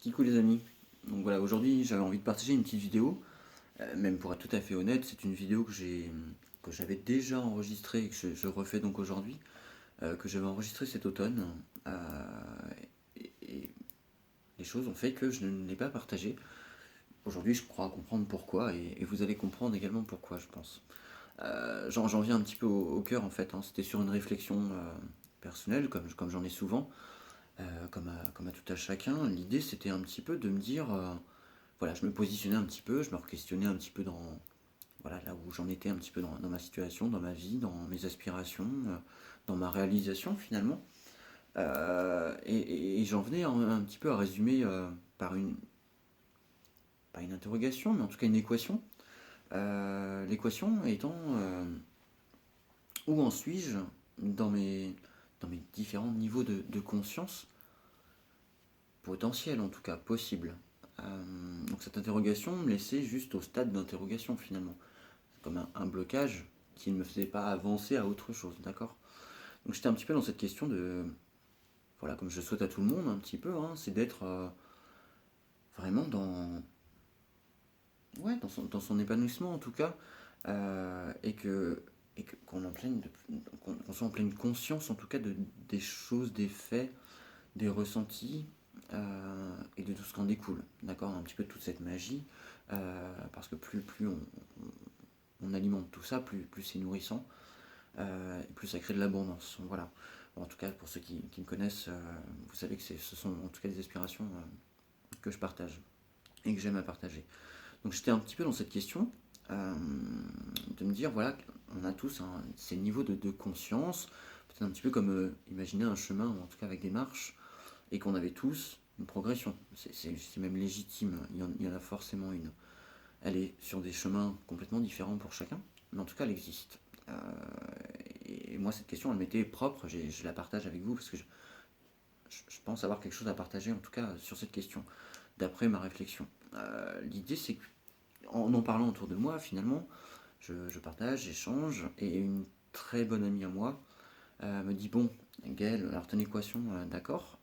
Kikou les amis, donc voilà, aujourd'hui j'avais envie de partager une petite vidéo, même pour être tout à fait honnête, c'est une vidéo que j'avais déjà enregistrée et que je refais donc aujourd'hui, que j'avais enregistrée cet automne, et les choses ont fait que je ne l'ai pas partagée. Aujourd'hui je crois comprendre pourquoi, et vous allez comprendre également pourquoi je pense. J'en viens un petit peu au cœur en fait, hein. C'était sur une réflexion personnelle, comme j'en ai souvent, comme à tout à chacun. L'idée c'était un petit peu de me dire... voilà, je me positionnais un petit peu, je me questionnais un petit peu dans voilà, là où j'en étais un petit peu dans ma situation, dans ma vie, dans mes aspirations, dans ma réalisation finalement. Et j'en venais un petit peu à résumer par pas une interrogation, mais en tout cas une équation. L'équation étant où en suis-je dans dans mes différents niveaux de conscience, potentiels en tout cas, possibles. Donc cette interrogation me laissait juste au stade d'interrogation finalement. Comme un blocage qui ne me faisait pas avancer à autre chose, d'accord. Donc j'étais un petit peu dans cette question de, voilà, comme je souhaite à tout le monde un petit peu, hein, c'est d'être vraiment ouais, dans son épanouissement en tout cas, qu'on qu'on soit en pleine conscience en tout cas des choses, des faits, des ressentis, et de tout ce qui en découle, d'accord, un petit peu de toute cette magie, parce que plus on alimente tout ça, plus c'est nourrissant, et plus ça crée de l'abondance. Voilà. Bon, en tout cas, pour ceux qui me connaissent, vous savez que ce sont en tout cas des aspirations que je partage et que j'aime à partager. Donc j'étais un petit peu dans cette question euh, de me dire, voilà, on a tous ces niveaux de conscience, peut-être un petit peu comme imaginer un chemin, en tout cas avec des marches, et qu'on avait tous une progression. C'est même légitime, il y en a forcément une. Elle est sur des chemins complètement différents pour chacun, mais en tout cas elle existe. Euh, et moi cette question elle m'était propre, je la partage avec vous parce que je pense avoir quelque chose à partager en tout cas sur cette question, d'après ma réflexion. L'idée c'est qu'en parlant autour de moi finalement, je partage, j'échange, et une très bonne amie à moi me dit bon, Gaël, alors ton équation, d'accord,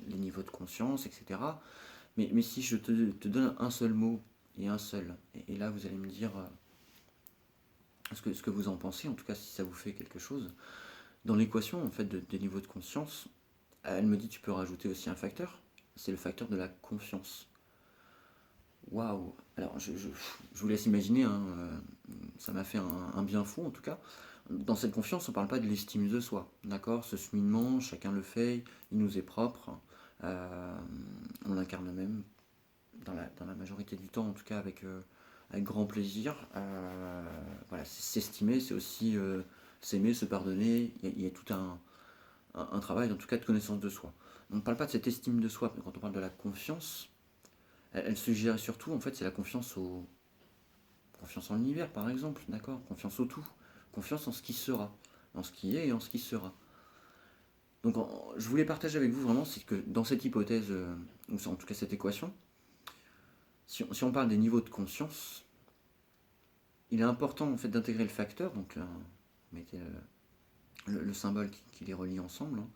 les niveaux de conscience, etc. Mais si je te donne un seul mot et un seul, et là vous allez me dire ce que vous en pensez, en tout cas si ça vous fait quelque chose. Dans l'équation en fait des niveaux de conscience, elle me dit tu peux rajouter aussi un facteur, c'est le facteur de la confiance. Waouh. Alors je vous laisse imaginer, hein, ça m'a fait un bien fou en tout cas. Dans cette confiance, on ne parle pas de l'estime de soi, d'accord. Ce cheminement, chacun le fait, il nous est propre, euh, on l'incarne même dans la majorité du temps, en tout cas avec grand plaisir. Voilà, s'estimer, c'est aussi s'aimer, se pardonner. Il y a tout un travail, en tout cas, de connaissance de soi. On ne parle pas de cette estime de soi, mais quand on parle de la confiance, elle se gère surtout, en fait, c'est la confiance en l'univers, par exemple, d'accord. Confiance au tout, confiance en ce qui sera, en ce qui est et en ce qui sera. Donc, je voulais partager avec vous vraiment, c'est que dans cette hypothèse, ou en tout cas cette équation, si on parle des niveaux de conscience, il est important en fait d'intégrer le facteur, donc là, vous mettez le symbole qui les relie ensemble, hein.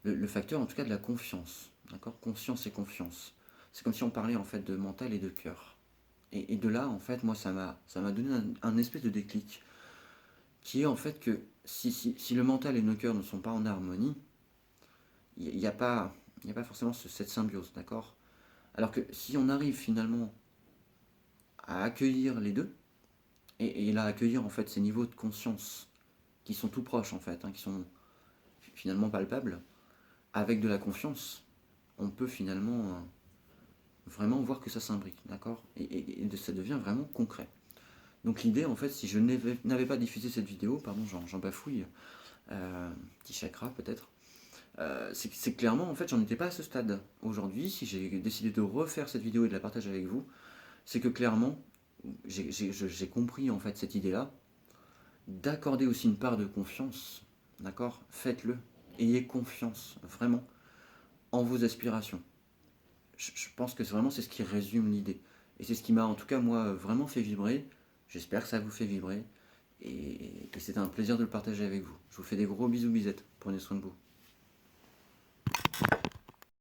Le facteur en tout cas de la confiance, d'accord. Conscience et confiance. C'est comme si on parlait en fait de mental et de cœur. Et de là, en fait, moi, ça m'a donné un espèce de déclic, qui est en fait que si le mental et nos cœurs ne sont pas en harmonie, il n'y a, y a pas forcément cette symbiose, d'accord. Alors que si on arrive finalement à accueillir les deux, et là accueillir en fait ces niveaux de conscience qui sont tout proches en fait, hein, qui sont finalement palpables, avec de la confiance, on peut finalement vraiment voir que ça s'imbrique, d'accord, et ça devient vraiment concret. Donc l'idée en fait, si je n'avais pas diffusé cette vidéo, pardon, j'en bafouille, petit chakra peut-être, c'est clairement en fait j'en étais pas à ce stade. Aujourd'hui, si j'ai décidé de refaire cette vidéo et de la partager avec vous, c'est que clairement j'ai compris en fait cette idée-là, d'accorder aussi une part de confiance, d'accord. Faites-le, ayez confiance vraiment en vos aspirations. Je pense que vraiment c'est ce qui résume l'idée. Et c'est ce qui m'a en tout cas moi vraiment fait vibrer. J'espère que ça vous fait vibrer. Et c'était un plaisir de le partager avec vous. Je vous fais des gros bisous bisettes. Prenez soin de vous.